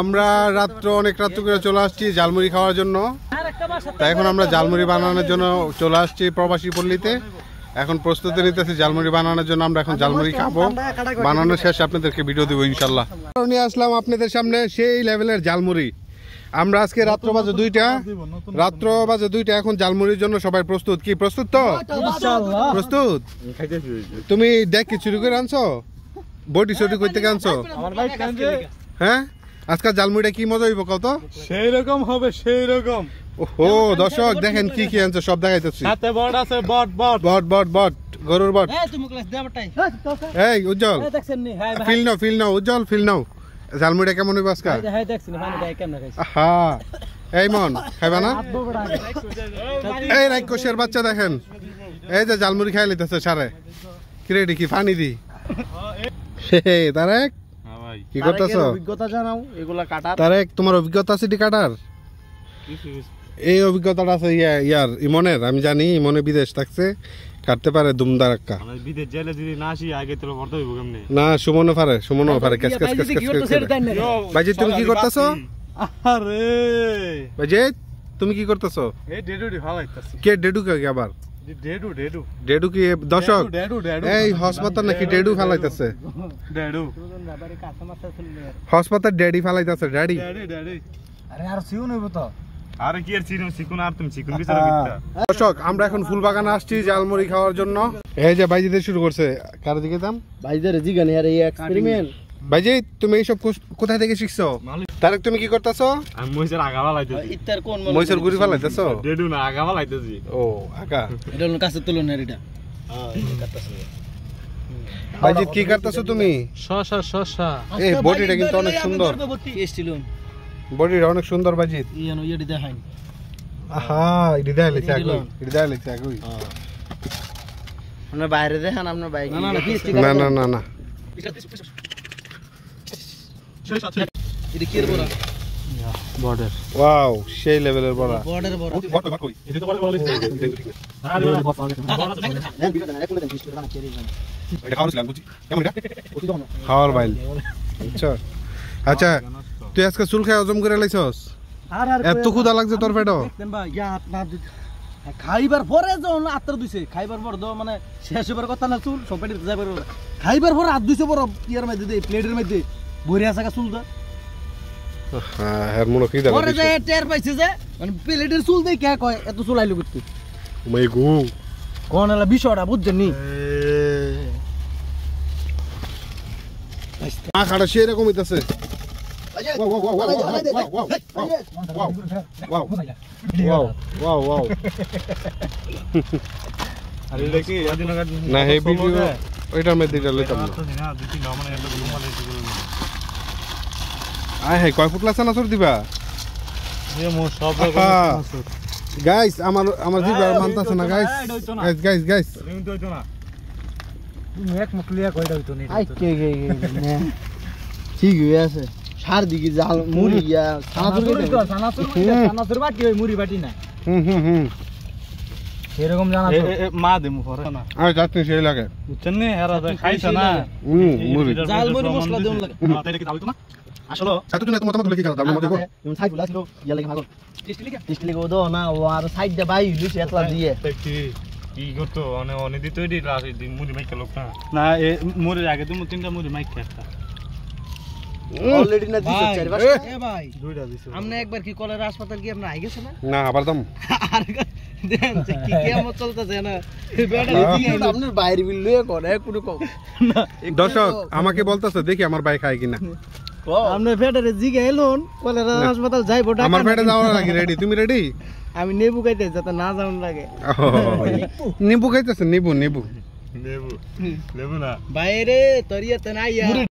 আমরা অনেক রাত্র করে চলে আসছি জালমুড়ি খাওয়ার জন্য। তাই এখন আমরা জালমুড়ি বানানোর জন্য চলে আসছি প্রবাসী পল্লীতে। এখন প্রস্তুতি নিতেছি জালমুড়ি বানানোর জন্য। আমরা এখন জালমুড়ি খাবো, বানানোর শেষ আপনাদেরকে ভিডিও দেবো ইনশাল্লাহ। নিয়ে আসলাম আপনাদের সামনে সেই লেভেলের জালমুড়ি। আমরা আজকে রাত্র বাজে 2টা, এখন জালমুড়ির জন্য সবাই প্রস্তুত। কি প্রস্তুত তো? প্রস্তুত। তুমি দেখ কি চুরি করে আনছো? বডি সটি করতে আনছো? হ্যাঁ, আজকাল জালমুড়িটা কি মজা হইব কত? সেই রকম হবে, সেই রকম। ও দর্শক দেখেন কি কি আনছো, সব দেখাইতেছি। হাতে বট আছে, বট বট বট বট বট গরুর বট। এই উজ্জ্বল ফিল নাও উজ্জ্বল, ফিল নাও। জালমুড়িটা কেমন হইব আজকাল? হ্যাঁ, এই মন খাইবা না? এই রাক্ষসের বাচ্চা দেখেন, এই যে জালমুড়ি খাই লিতেছে সারে। কি রেডি, কি পানি দি? তারেক কি করতেছ? অভিজ্ঞতা জানাও এগুলা কাটার। তারেক তোমার অভিজ্ঞতা আছে কাটার? এই অভিজ্ঞতাটা আছে ইয়ার ইমনের। আমি জানি ইমনে বিদেশ থাকছে, কাটতে পারে দুমদারাক্কা। বিদেশ জেলে যদি না আসি আগে তো করতে হইব কেমনে? না সুমনও পারে, সুমনও পারে। Case case case case. বাজিত তুমি কি করতেছো? আরে বাজিত তুমি কি করতেছো? এই ডেডুডি ফালাইতাছি। কে ডেডু কে আবার? ডেডু ডেডু ডেডু কি দর্শক? এই হাসপাতাল নাকি ডেডু ফালাইতাছে? ডেডু হাসপাতাল ডেডি ফালাইতাছে। Daddy daddy. আরে আর সিউন হইব তো। আরে কি আর চিকুন আর তুমি চিকুন বিচার বিদ্যা। দর্শক আমরা এখন ফুলবাগানে আসছি জালমুড়ি খাওয়ার জন্য। এই যে বাইজিতে শুরু করছে। কার দিকে দাম? বাইদের জিগানি আর এই এক্সপেরিমেন্ট। বাইজি তুমি এইসব কোথায় থেকে শিখছো? তারেক তুমি কি করতেছো? আমি মইসের আগা ফালাইতেছি। ইত্তার কোন মইসের গুড়ি ফালাইতেছো? ডেডু না আগা ফালাইতেছি। ও আগা। এটা হলো কাছে তুলন এটা। এই কাটতাছ। বাইজি কি করতেছো তুমি? শশা। এই বডিটা কিন্তু অনেক সুন্দর। টেস্টি লুন। বডিটা অনেক সুন্দর বাইজি। ইয়ানো ইডি দেখাই। আহা ইডি দেখাইছে আগুই। ইডি দেখাইছে আগুই। আমরা বাইরে দেখান, আপনার বাইক। না না না না। এটা কি এর বড়? বর্ডার। ওয়াও সেই লেভেলের বড়া। বর্ডার বড়। বড় কই? এটা তো বড় বড় লিখছে। এটা খাওয়াছিলাম বুঝি। কেমন এটা? খাওয়ার বাইল। আচ্ছা আচ্ছা, তুই আজকে চুল খাই হজম করে লাইছস? এত ক্ষুধা লাগছে তোর পেটও? দেখেন ভাই ইয়া আপনার খাইবার পরে যখন আত্রা দুইছে, খাইবার পর তো মানে শেষ হবার কথা না, চুল সব পেটে যাইবার খাইবার পরে হাত দুইছে বড় ইয়ার মধ্যে দে, প্লেটের মধ্যে ভরে আছে চুল দা। হ্যাঁ এর মনে কি দাও? পরে যে টের পাইছে যে মানে প্লেটের চুল দেই কে কয় এত চুল আইলো করতে। মাই গো কোন হলো বিষয়টা বুঝছেন নি? মা খাড়া সেই রকম হইতাছে। আরে দেখি না হে ভিডিও ওইটার মধ্যে দিটা লইতাম না। আয় হে কয় ফুট লাসা নাসর দিবা? সব গাইস আমার জিবা মানতাছে না গাইস। গাইস তুমি এক মুখলিয়া কইরা হইতো নি। আই কে ঠিক হয়ে আছে। সার দিকে জাল মুড়ি ইয়া সানাসুর বাটি ওই মুড়ি বাটি না। এরকম জানা তো মা দেমু পরে না। আর যাচ্ছে সেই লাগে বুঝছেন নি? এরা খাইছ না মুড়ি জাল মুড়ি মশলা দেন লাগে। মাথায় রেখে দাও তো না আসলে সাথে তুমি মতামত লিখে দাও আমরা দেখো। তুমি সাইড ফুলা ছিল ইয়া লাগে ভালো টেস্টি লিখে দাও না। ও আর সাইড দে বাই লিছে এতলা দিয়ে কি করতো অনেক দিত এডি রাত মুড়ি মাইকা লোক না। না এ মুড়ির আগে তুমি তিনটা মুড়ি মাইকা একটা অলরেডি না দিছো চার বার। এ ভাই দুইটা দিছো। আমনে একবার কি কলের হাসপাতাল কি আপনি আই গেছে না? না আবার দাম আর দেন যে কি কিয়ামত চলতেছে না। বেটা আপনার বাইরে বিল লয়ে করে কোনো কম না। দর্শক আমাকে বলতাছে দেখি আমার ভাই খায় কিনা। আপনি ফেডারে জিগে এলুন কলের হাসপাতাল যাইবো টাকা। আমার পেটে যাওয়া লাগে। রেডি? তুমি রেডি? আমি নেবু খাইতে যাতে না যাওন লাগে। নিবু খাইতেছে? নিবু নেবু না বাইরে তরিয়াতে না ইয়া